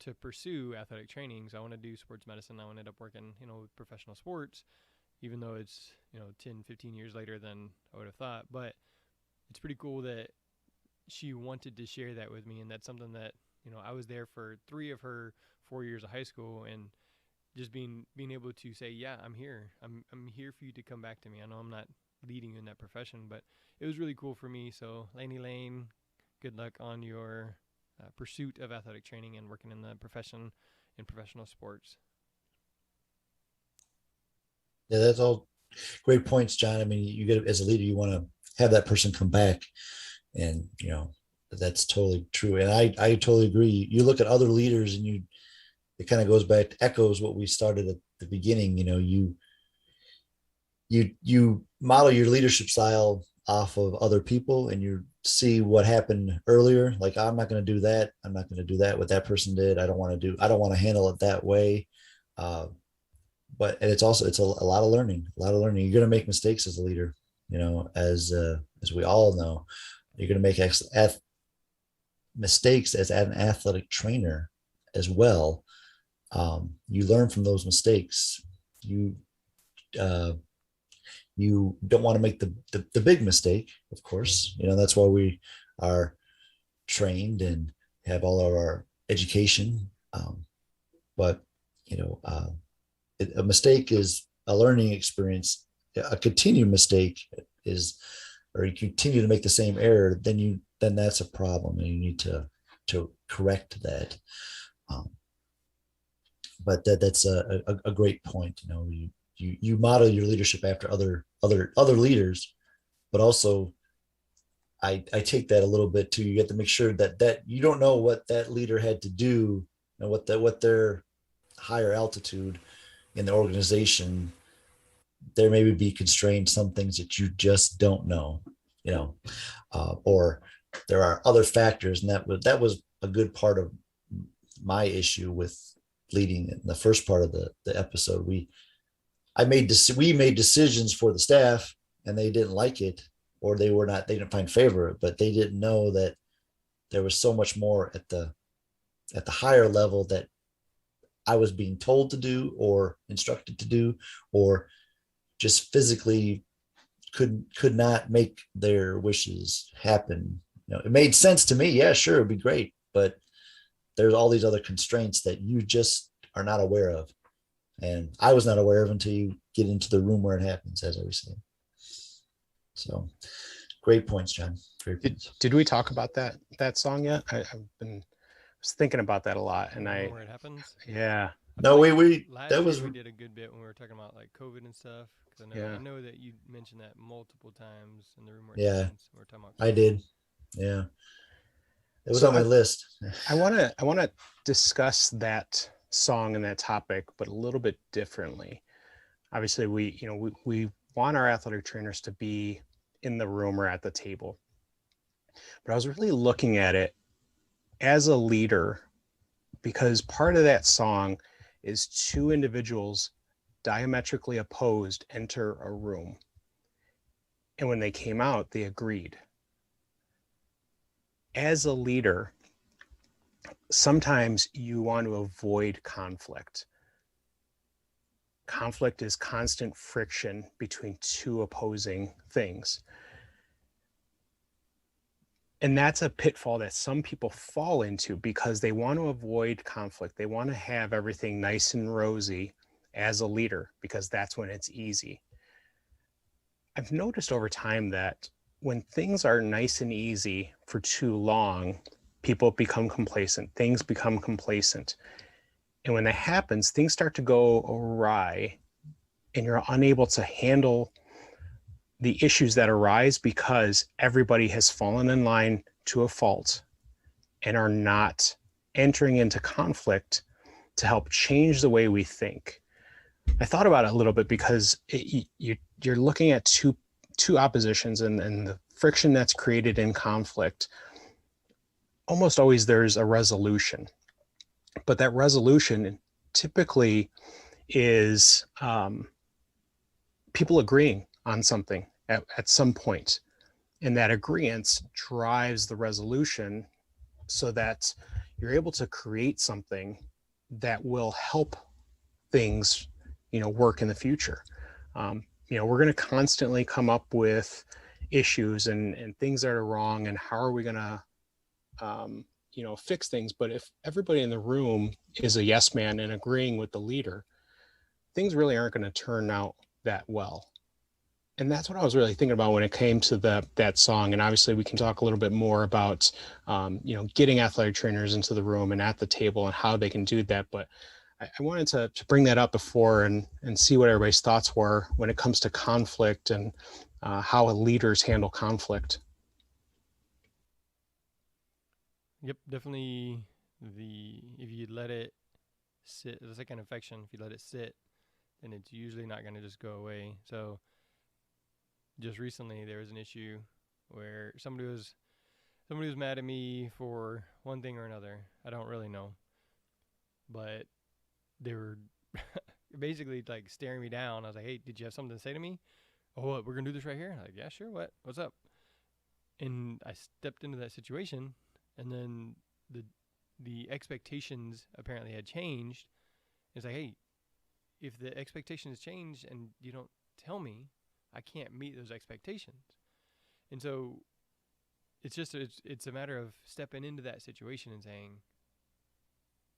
to pursue athletic training. So I want to do sports medicine. I want to end up working, with professional sports, even though it's, 10, 15 years later than I would have thought. But it's pretty cool that she wanted to share that with me. And that's something that, I was there for 3 of her 4 years of high school, and just being able to say, yeah, I'm here. I'm here for you to come back to me. I know I'm not leading you in that profession, but it was really cool for me. So Laney Lane, good luck on your pursuit of athletic training and working in the profession in professional sports. Yeah, that's all great points, John. I mean, you get, as a leader, you want to have that person come back, and that's totally true. And I totally agree. You look at other leaders, and it kind of goes back, echoes what we started at the beginning. You model your leadership style off of other people, and you see what happened earlier. Like, I'm not going to do that. I'm not going to do that. What that person did, I don't want to handle it that way. But it's a lot of learning, You're going to make mistakes as a leader, as we all know. You're going to make mistakes as an athletic trainer as well. You learn from those mistakes. You you don't want to make the big mistake, of course. That's why we are trained and have all of our education. But a mistake is a learning experience. A continued mistake is, or you continue to make the same error, then that's a problem, and you need to correct that. But that's a great point. You model your leadership after other leaders, but also I take that a little bit too. You have to make sure that you don't know what that leader had to do and what their higher altitude in the organization. There may be constrained some things that you just don't know, or there are other factors, and that was a good part of my issue with leading in the first part of the episode. We made decisions for the staff, and they didn't like it, or they didn't find favor, but they didn't know that there was so much more at the higher level that I was being told to do or instructed to do, or just physically could not make their wishes happen. It made sense to me. Yeah, sure, it'd be great, but there's all these other constraints that you just are not aware of. And I was not aware of until you get into the room where it happens, as I was saying. So great points, John. Great points. Did we talk about that song yet? I was thinking about that a lot, and where it happens. Yeah. No, we we did a good bit when we were talking about like COVID and stuff. I know that you mentioned that multiple times in the room where it happens. We were talking about COVID. I did. Yeah. It was on my list. I want to discuss that song and that topic, but a little bit differently. Obviously, we want our athletic trainers to be in the room or at the table. But I was really looking at it as a leader, because part of that song is two individuals diametrically opposed enter a room. And when they came out, they agreed. As a leader, sometimes you want to avoid conflict. Conflict is constant friction between two opposing things. And that's a pitfall that some people fall into because they want to avoid conflict. They want to have everything nice and rosy as a leader because that's when it's easy. I've noticed over time that when things are nice and easy for too long, people become complacent. Things become complacent. And when that happens, things start to go awry and you're unable to handle the issues that arise because everybody has fallen in line to a fault and are not entering into conflict to help change the way we think. I thought about it a little bit because you're looking at two oppositions and the friction that's created in conflict. Almost always there's a resolution, but that resolution typically is people agreeing on something at some point, and that agreement drives the resolution so that you're able to create something that will help things work in the future. We're going to constantly come up with issues and things that are wrong, and how are we going to fix things. But if everybody in the room is a yes man and agreeing with the leader, things really aren't going to turn out that well. And that's what I was really thinking about when it came to that song. And obviously we can talk a little bit more about getting athletic trainers into the room and at the table and how they can do that. But I wanted to bring that up before and see what everybody's thoughts were when it comes to conflict and how leaders handle conflict. Yep, definitely. If you let it sit, it's like an infection. If you let it sit, then it's usually not going to just go away. So just recently there was an issue where somebody was mad at me for one thing or another. I don't really know, but they were basically like staring me down. I was like, "Hey, did you have something to say to me?" "Oh, what, we're gonna do this right here?" I'm like, "Yeah, sure. What's up?" And I stepped into that situation, and then the expectations apparently had changed. It's like, hey, if the expectations change and you don't tell me, I can't meet those expectations. And so it's a matter of stepping into that situation and saying,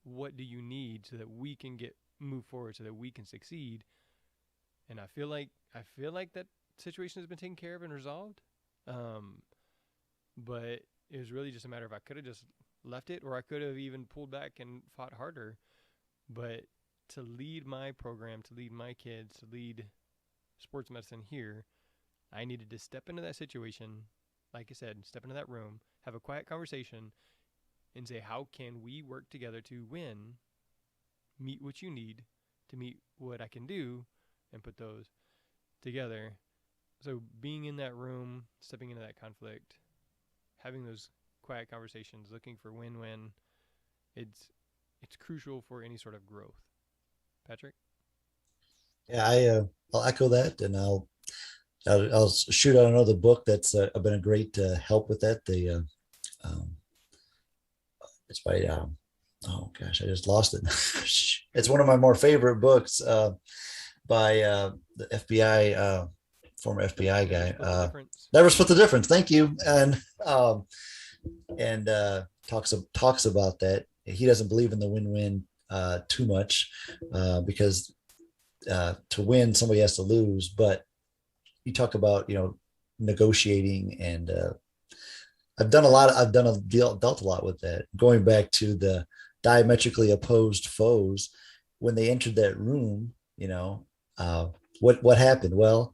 what do you need so that we can move forward, so that we can succeed? And I feel like that situation has been taken care of and resolved. But it was really just a matter of, I could have just left it, or I could have even pulled back and fought harder. But to lead my program, to lead my kids, to lead sports medicine here, I needed to step into that situation, like I said, step into that room, have a quiet conversation, and say, how can we work together to win, meet what you need to meet what I can do, and put those together. So being in that room, stepping into that conflict, having those quiet conversations, looking for win-win, it's crucial for any sort of growth. Patrick? Yeah, I'll echo that, and I'll shoot out another book that's been a great help with that. It's by oh gosh, I just lost it. It's one of my more favorite books by the FBI former FBI guy. Never Split the Difference. Thank you. And talks about that. He doesn't believe in the win-win too much because to win, somebody has to lose. But you talk about, negotiating, and dealt a lot with that. Going back to the diametrically opposed foes, when they entered that room, what happened? Well,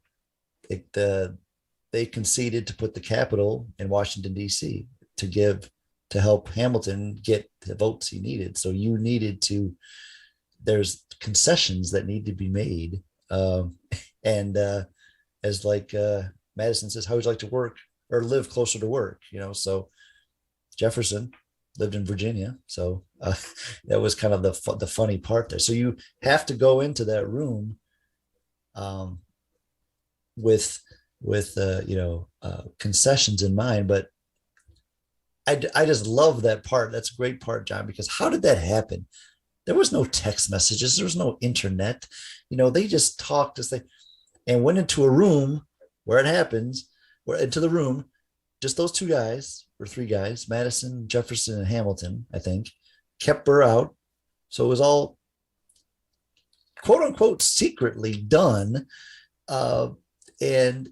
they conceded to put the Capitol in Washington, D.C. to help Hamilton get the votes he needed. So there's concessions that need to be made. As Madison says, how would you like to work or live closer to work? So Jefferson lived in Virginia. So that was kind of the funny part there. So you have to go into that room with concessions in mind. But I just love that part. That's a great part, John, because how did that happen? There was no text messages. There was no internet. They just talked and went into a room where it happens, into the room, just those two guys or three guys, Madison, Jefferson, and Hamilton, I think, kept Burr out. So it was all quote unquote secretly done. And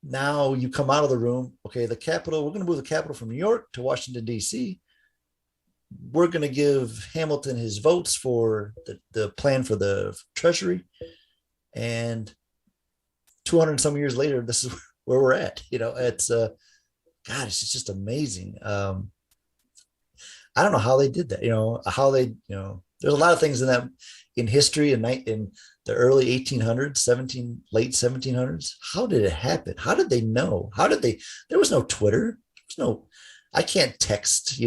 now you come out of the room. Okay, the Capitol, we're going to move the Capitol from New York to Washington, D.C. We're going to give Hamilton his votes for the plan for the Treasury. And 200 and some years later, this is where we're at. It's it's just amazing. I don't know how they did that. There's a lot of things in history in the early 1800s, late 1700s. How did it happen? How did they know? There was no Twitter. I can't text,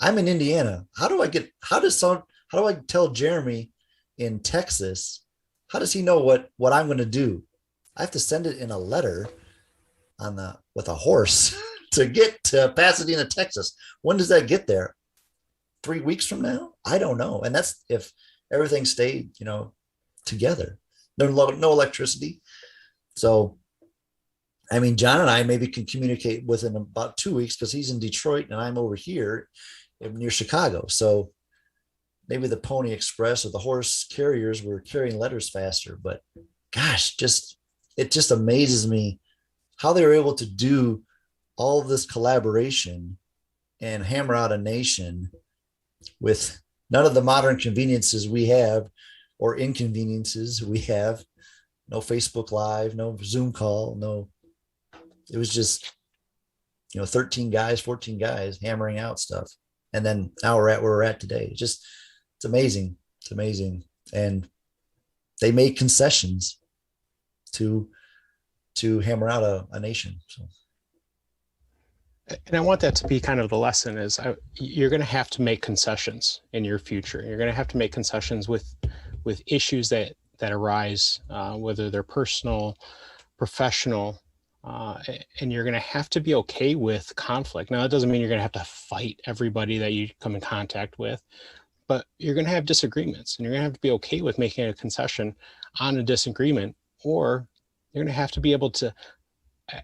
I'm in Indiana. How do I tell Jeremy in Texas, how does he know what I'm going to do? I have to send it in a letter with a horse to get to Pasadena, Texas. When does that get there? 3 weeks from now? I don't know. And that's if everything stayed, together. There's no electricity. So, John and I maybe can communicate within about 2 weeks because he's in Detroit and I'm over here near Chicago. So maybe the Pony Express or the horse carriers were carrying letters faster. But gosh, it just amazes me how they were able to do all of this collaboration and hammer out a nation with none of the modern conveniences we have or inconveniences we have. No Facebook Live, no Zoom call, no. It was just, 13 guys, 14 guys hammering out stuff. And then now we're at where we're at today. It's amazing. It's amazing. And they made concessions to hammer out a nation. So. And I want that to be kind of the lesson is you're going to have to make concessions in your future. You're going to have to make concessions with issues that arise, whether they're personal, professional, and you're going to have to be okay with conflict. Now, that doesn't mean you're going to have to fight everybody that you come in contact with, but you're going to have disagreements, and you're going to have to be okay with making a concession on a disagreement, or You're going to have to be able to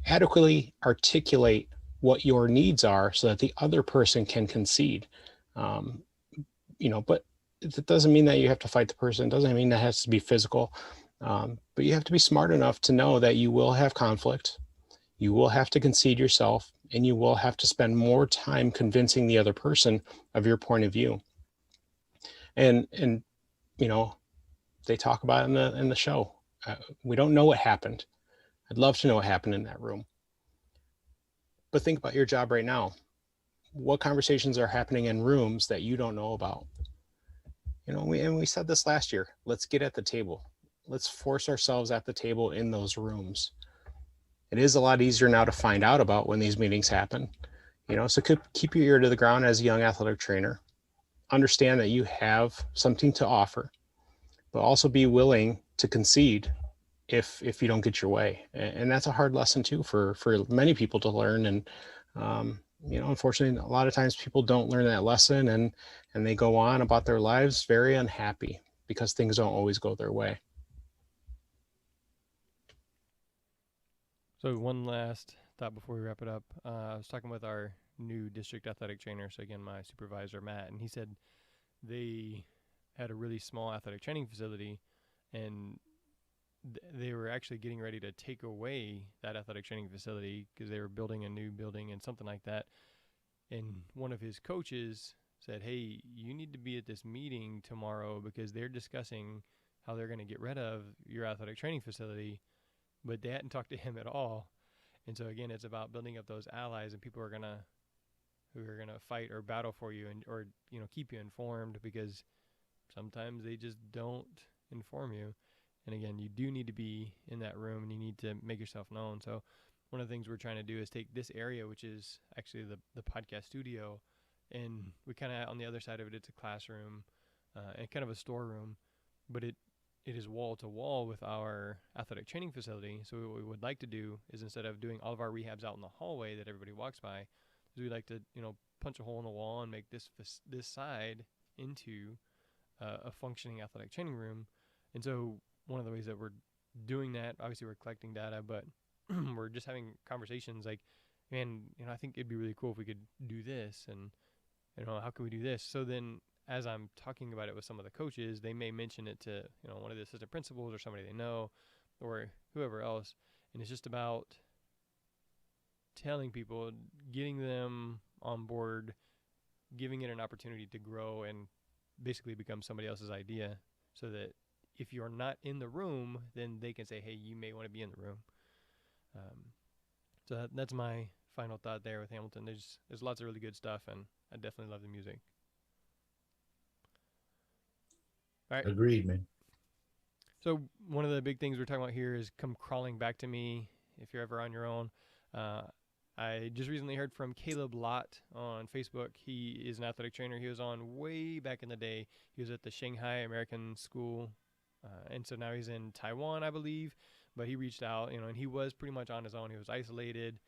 adequately articulate what your needs are so that the other person can concede. But it doesn't mean that you have to fight the person. It doesn't mean that has to be physical. But you have to be smart enough to know that you will have conflict. You will have to concede yourself, and you will have to spend more time convincing the other person of your point of view. And they talk about it in the show. We don't know what happened. I'd love to know what happened in that room. But think about your job right now. What conversations are happening in rooms that you don't know about? We said this last year. Let's get at the table. Let's force ourselves at the table in those rooms. It is a lot easier now to find out about when these meetings happen. So keep your ear to the ground as a young athletic trainer. Understand that you have something to offer, but also be willing to concede if you don't get your way. And that's a hard lesson too for many people to learn. And unfortunately, a lot of times people don't learn that lesson, and they go on about their lives very unhappy because things don't always go their way. So one last thought before we wrap it up. I was talking with our new district athletic trainer, so again, my supervisor, Matt, and he said they had a really small athletic training facility, and they were actually getting ready to take away that athletic training facility because they were building a new building and something like that. And one of his coaches said, hey, you need to be at this meeting tomorrow because they're discussing how they're going to get rid of your athletic training facility. But they hadn't talked to him at all. And so again, it's about building up those allies and people who are gonna fight or battle for you or keep you informed, because sometimes they just don't inform you. And again, you do need to be in that room and you need to make yourself known. So one of the things we're trying to do is take this area, which is actually the podcast studio, and we kind of, on the other side of it, it's a classroom and kind of a storeroom, but it is wall to wall with our athletic training facility. So what we would like to do is, instead of doing all of our rehabs out in the hallway that everybody walks by, is we'd like to punch a hole in the wall and make this side into a functioning athletic training room. And so one of the ways that we're doing that, obviously we're collecting data, but we're just having conversations like, man, I think it'd be really cool if we could do this, and how can we do this? So then, as I'm talking about it with some of the coaches, they may mention it to one of the assistant principals or somebody they know or whoever else, and it's just about telling people, getting them on board, giving it an opportunity to grow and basically become somebody else's idea, so that if you're not in the room, then they can say, hey, you may want to be in the room. So that's my final thought there with Hamilton. There's lots of really good stuff, and I definitely love the music. All right. Agreed, man. So one of the big things we're talking about here is come crawling back to me if you're ever on your own. I just recently heard from Caleb Lott on Facebook. He is an athletic trainer. He was on way back in the day. He was at the Shanghai American School, and so now he's in Taiwan, I believe. But he reached out, and he was pretty much on his own. He was isolated,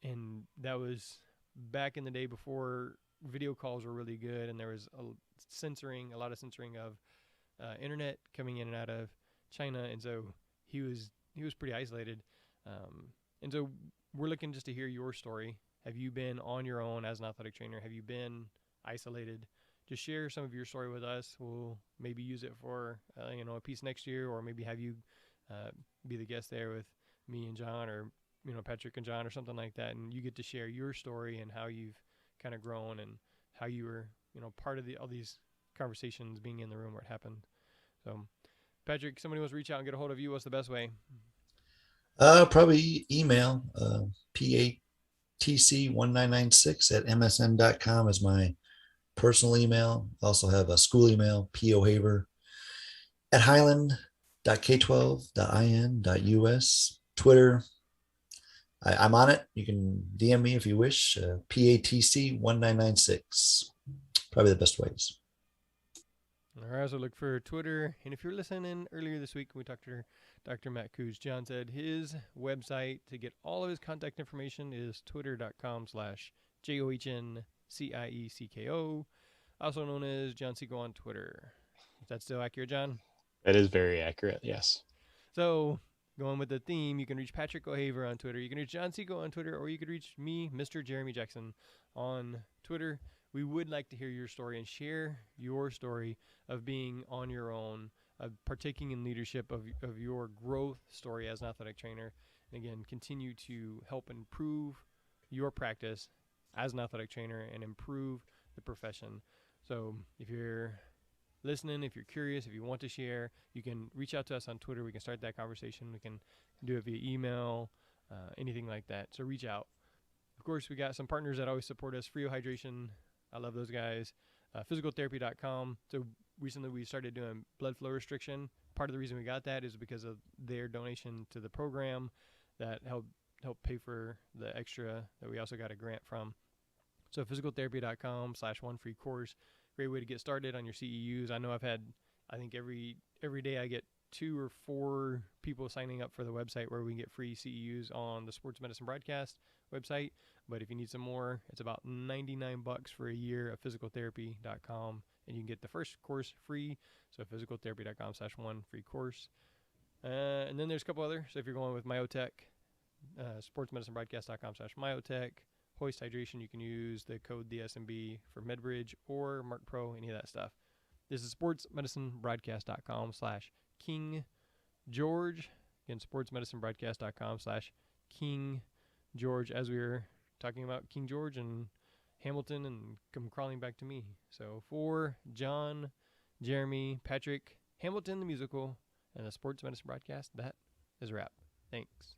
and that was back in the day before video calls were really good, and there was a lot of censoring of internet coming in and out of China, and so he was pretty isolated. And so we're looking just to hear your story. Have you been on your own as an athletic trainer? Have you been isolated? Just share some of your story with us. We'll maybe use it for a piece next year, or maybe have you be the guest there with me and John, or Patrick and John, or something like that, and you get to share your story and how you've kind of grown and how you were part of all these conversations, being in the room where it happened. So Patrick, somebody wants to reach out and get a hold of you, what's the best way? Probably email patc1996@msn.com is my personal email. I also have a school email, pohaver@highland.k12.in.us. Twitter, I'm on it. You can DM me if you wish. PATC1996. Probably the best ways. All right, so look for Twitter. And if you're listening earlier this week, we talked to Dr. Matt Cooge. John said his website to get all of his contact information is twitter.com/JOHNCIECKO, also known as John Seco on Twitter. Is that still accurate, John? That is very accurate, yes. So going with the theme, you can reach Patrick O'Haver on Twitter. You can reach John Seco on Twitter, or you could reach me, Mr. Jeremy Jackson, on Twitter. We would like to hear your story and share your story of being on your own, of partaking in leadership, of your growth story as an athletic trainer. And again, continue to help improve your practice as an athletic trainer and improve the profession. So if you're listening, if you're curious, if you want to share, you can reach out to us on Twitter. We can start that conversation. We can do it via email, anything like that. So reach out. Of course, we got some partners that always support us. Frio Hydration, I love those guys. Physicaltherapy.com. So recently we started doing blood flow restriction. Part of the reason we got that is because of their donation to the program that helped pay for the extra that we also got a grant from. So physicaltherapy.com/one-free course. Great way to get started on your CEUs. I know I think every day I get 2 or 4 people signing up for the website where we can get free CEUs on the Sports Medicine Broadcast website. But if you need some more, it's about $99 for a year of physicaltherapy.com, and you can get the first course free. So physicaltherapy.com/one-free course. And then there's a couple other. So if you're going with Myotech, sportsmedicinebroadcast.com/Myotech. Hoist Hydration, you can use the code DSMB for MedBridge or Mark Pro, any of that stuff. This is sportsmedicinebroadcast.com/King George. Again, sportsmedicinebroadcast.com/King George, as we were talking about King George and Hamilton and come crawling back to me. So for John, Jeremy, Patrick, Hamilton the musical, and the Sports Medicine Broadcast, that is a wrap. Thanks.